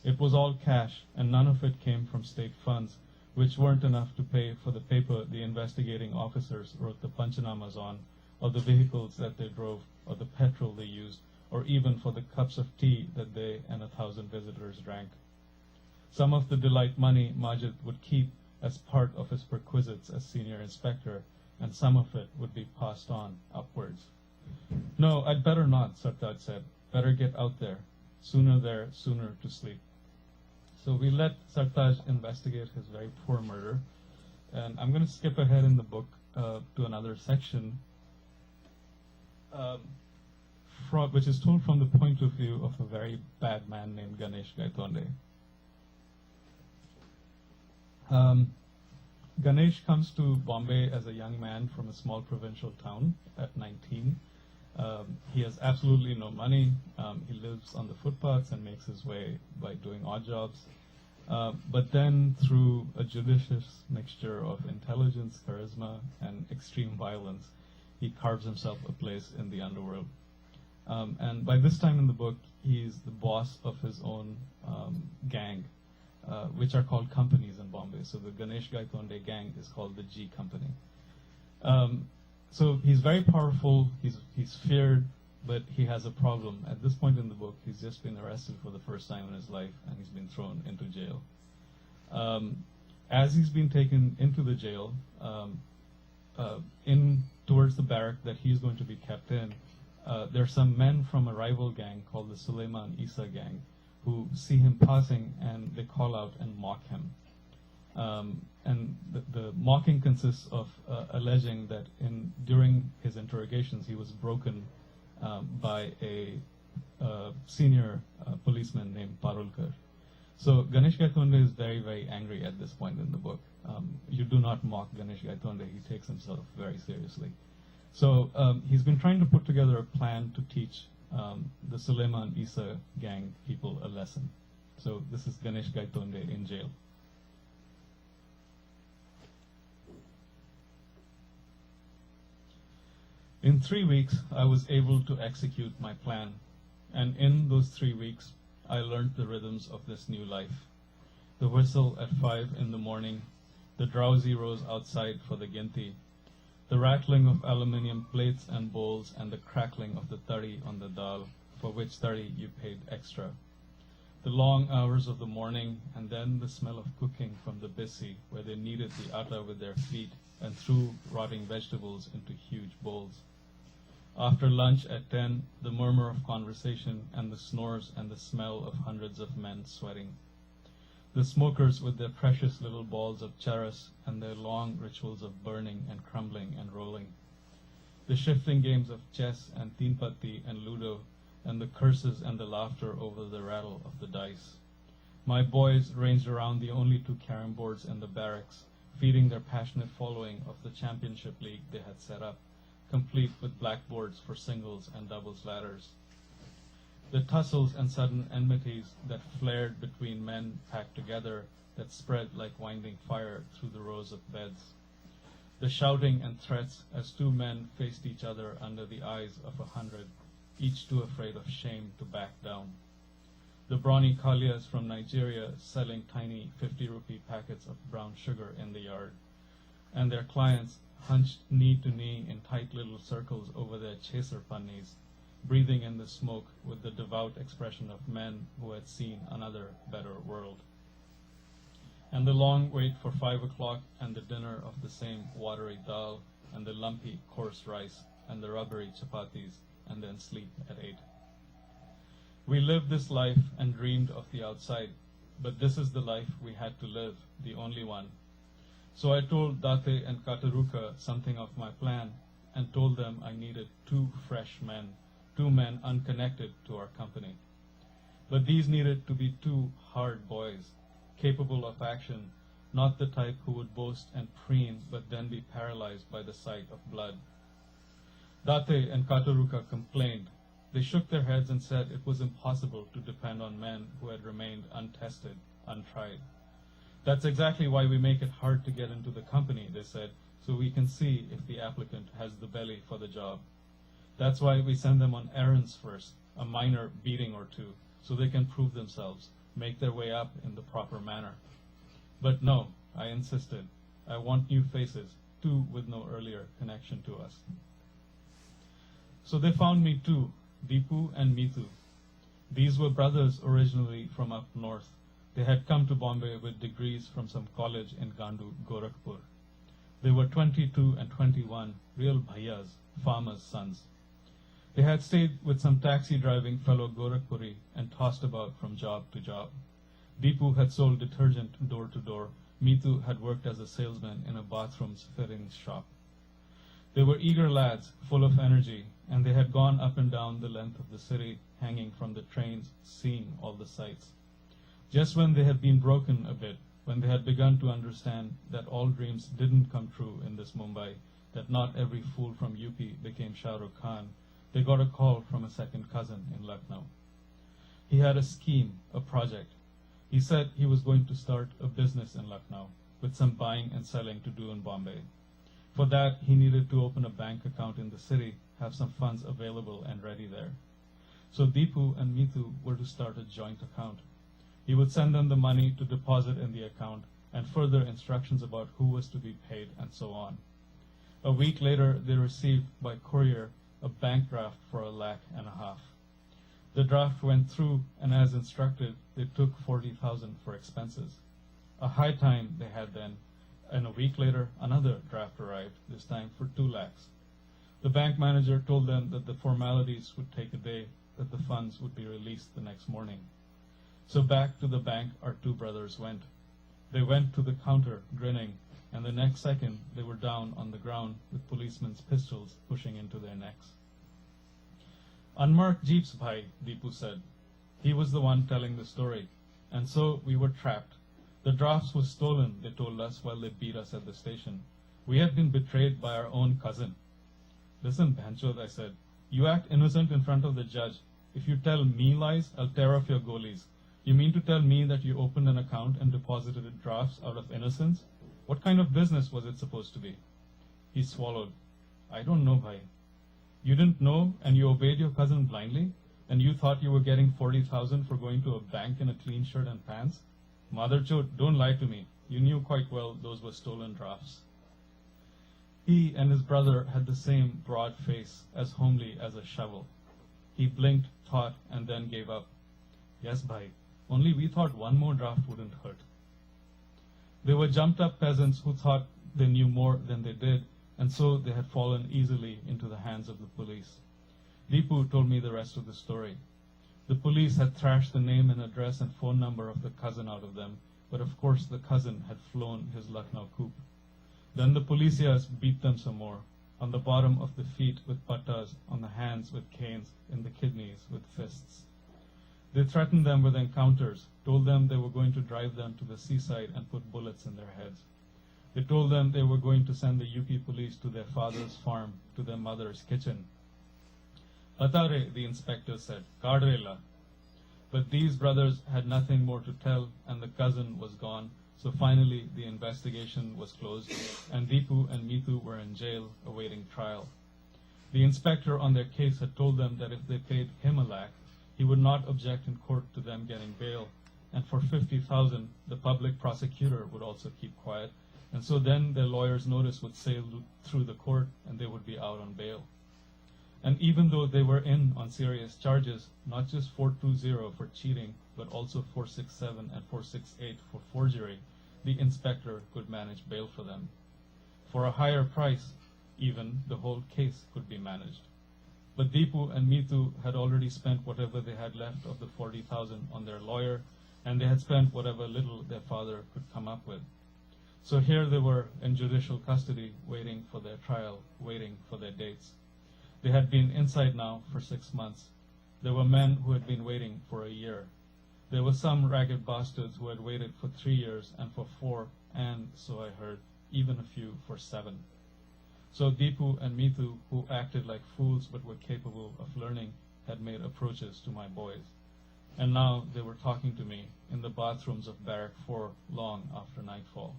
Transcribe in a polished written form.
It was all cash, and none of it came from state funds, which weren't enough to pay for the paper the investigating officers wrote the panchanamas on, or the vehicles that they drove, or the petrol they used, or even for the cups of tea that they and 1,000 visitors drank. Some of the delight money Majid would keep as part of his perquisites as senior inspector, and some of it would be passed on upwards. No, I'd better not, Sartaj said. Better get out there. Sooner there, sooner to sleep. So we let Sartaj investigate his very poor murder, and I'm going to skip ahead in the book to another section, which is told from the point of view of a very bad man named Ganesh Gaitonde. Ganesh comes to Bombay as a young man from a small provincial town at 19. He has absolutely no money. He lives on the footpaths and makes his way by doing odd jobs. But then, through a judicious mixture of intelligence, charisma, and extreme violence, he carves himself a place in the underworld. And by this time in the book, he's the boss of his own gang, which are called companies in Bombay. So the Ganesh Gaitonde gang is called the G Company. So he's very powerful, he's feared, but he has a problem. At this point in the book, he's just been arrested for the first time in his life, and he's been thrown into jail. As he's been taken into the jail, towards the barrack that he's going to be kept in, there are some men from a rival gang called the Suleiman Isa gang who see him passing, and they call out and mock him. And the mocking consists of alleging that during his interrogations he was broken by a senior policeman named Parulkar. So Ganesh Gaitonde is very, very angry at this point in the book. You do not mock Ganesh Gaitonde, he takes himself very seriously. So he's been trying to put together a plan to teach the Suleiman Isa gang people a lesson. So this is Ganesh Gaitonde in jail. In 3 weeks, I was able to execute my plan, and in those 3 weeks, I learned the rhythms of this new life. The whistle at 5 in the morning, the drowsy rows outside for the ginti, the rattling of aluminium plates and bowls, and the crackling of the tari on the dal, for which tari you paid extra. The long hours of the morning, and then the smell of cooking from the bisi, where they kneaded the atta with their feet and threw rotting vegetables into huge bowls. After lunch at 10, the murmur of conversation and the snores and the smell of hundreds of men sweating. The smokers with their precious little balls of charas and their long rituals of burning and crumbling and rolling. The shifting games of chess and teenpatti and ludo, and the curses and the laughter over the rattle of the dice. My boys ranged around the only 2 carom boards in the barracks, feeding their passionate following of the championship league they had set up, complete with blackboards for singles and doubles ladders. The tussles and sudden enmities that flared between men packed together, that spread like winding fire through the rows of beds. The shouting and threats as 2 men faced each other under the eyes of 100, each too afraid of shame to back down. The brawny Kalias from Nigeria selling tiny 50-rupee packets of brown sugar in the yard, and their clients hunched knee to knee in tight little circles over their chaser pannis, breathing in the smoke with the devout expression of men who had seen another better world. And the long wait for 5 o'clock and the dinner of the same watery dal and the lumpy coarse rice and the rubbery chapatis, and then sleep at 8. We lived this life and dreamed of the outside, but this is the life we had to live, the only one. So I told Date and Kataruka something of my plan, and told them I needed 2 fresh men, 2 men unconnected to our company. But these needed to be 2 hard boys, capable of action, not the type who would boast and preen but then be paralyzed by the sight of blood. Date and Kataruka complained. They shook their heads and said it was impossible to depend on men who had remained untested, untried. That's exactly why we make it hard to get into the company, they said, so we can see if the applicant has the belly for the job. That's why we send them on errands first, a minor beating or 2, so they can prove themselves, make their way up in the proper manner. But no, I insisted. I want new faces, too with no earlier connection to us. So they found me too, Deepu and Mitu. These were brothers originally from up north. They had come to Bombay with degrees from some college in Gandu, Gorakhpur. They were 22 and 21, real bhaiyas, farmers' sons. They had stayed with some taxi-driving fellow Gorakhpuri and tossed about from job to job. Deepu had sold detergent door to door. Mitu had worked as a salesman in a bathrooms fittings shop. They were eager lads, full of energy, and they had gone up and down the length of the city, hanging from the trains, seeing all the sights. Just when they had been broken a bit, when they had begun to understand that all dreams didn't come true in this Mumbai, that not every fool from UP became Shah Rukh Khan, they got a call from a second cousin in Lucknow. He had a scheme, a project. He said he was going to start a business in Lucknow, with some buying and selling to do in Bombay. For that, he needed to open a bank account in the city, have some funds available and ready there. So Deepu and Mitu were to start a joint account. He would send them the money to deposit in the account and further instructions about who was to be paid and so on. A week later, they received by courier a bank draft for 1.5 lakhs. The draft went through, and as instructed, they took 40,000 for expenses. A high time they had then, and a week later, another draft arrived, this time for 2 lakhs. The bank manager told them that the formalities would take a day, that the funds would be released the next morning. So back to the bank our 2 brothers went. They went to the counter, grinning, and the next second they were down on the ground with policemen's pistols pushing into their necks. Unmarked jeeps, bhai, Deepu said. He was the one telling the story. And so we were trapped. The drafts were stolen, they told us while they beat us at the station. We had been betrayed by our own cousin. Listen, Bhanchod, I said, you act innocent in front of the judge. If you tell me lies, I'll tear off your goalies. You mean to tell me that you opened an account and deposited drafts out of innocence? What kind of business was it supposed to be? He swallowed. I don't know, bhai. You didn't know and you obeyed your cousin blindly? And you thought you were getting 40,000 for going to a bank in a clean shirt and pants? Motherchod, don't lie to me. You knew quite well those were stolen drafts. He and his brother had the same broad face, as homely as a shovel. He blinked, thought, and then gave up. Yes, bhai. Only we thought one more draft wouldn't hurt. They were jumped-up peasants who thought they knew more than they did, and so they had fallen easily into the hands of the police. Deepu told me the rest of the story. The police had thrashed the name and address and phone number of the cousin out of them, but of course the cousin had flown his Lucknow coupe. Then the policias beat them some more, on the bottom of the feet with pattas, on the hands with canes, in the kidneys with fists. They threatened them with encounters, told them they were going to drive them to the seaside and put bullets in their heads. They told them they were going to send the UP police to their father's farm, to their mother's kitchen. Atare, the inspector said, Kadrela. But these brothers had nothing more to tell, and the cousin was gone, so finally the investigation was closed, and Deepu and Mitu were in jail awaiting trial. The inspector on their case had told them that if they paid him 1 lakh, he would not object in court to them getting bail, and for 50,000 the public prosecutor would also keep quiet, and so then their lawyer's notice would sail through the court and they would be out on bail. And even though they were in on serious charges, not just 420 for cheating, but also 467 and 468 for forgery, the inspector could manage bail for them. For a higher price, even, the whole case could be managed. But Deepu and Mitu had already spent whatever they had left of the 40,000 on their lawyer, and they had spent whatever little their father could come up with. So here they were in judicial custody, waiting for their trial, waiting for their dates. They had been inside now for 6 months. There were men who had been waiting for 1 year. There were some ragged bastards who had waited for 3 years and for 4, and, so I heard, even a few for 7. So Deepu and Mitu, who acted like fools but were capable of learning, had made approaches to my boys. And now they were talking to me in the bathrooms of Barrack 4 long after nightfall.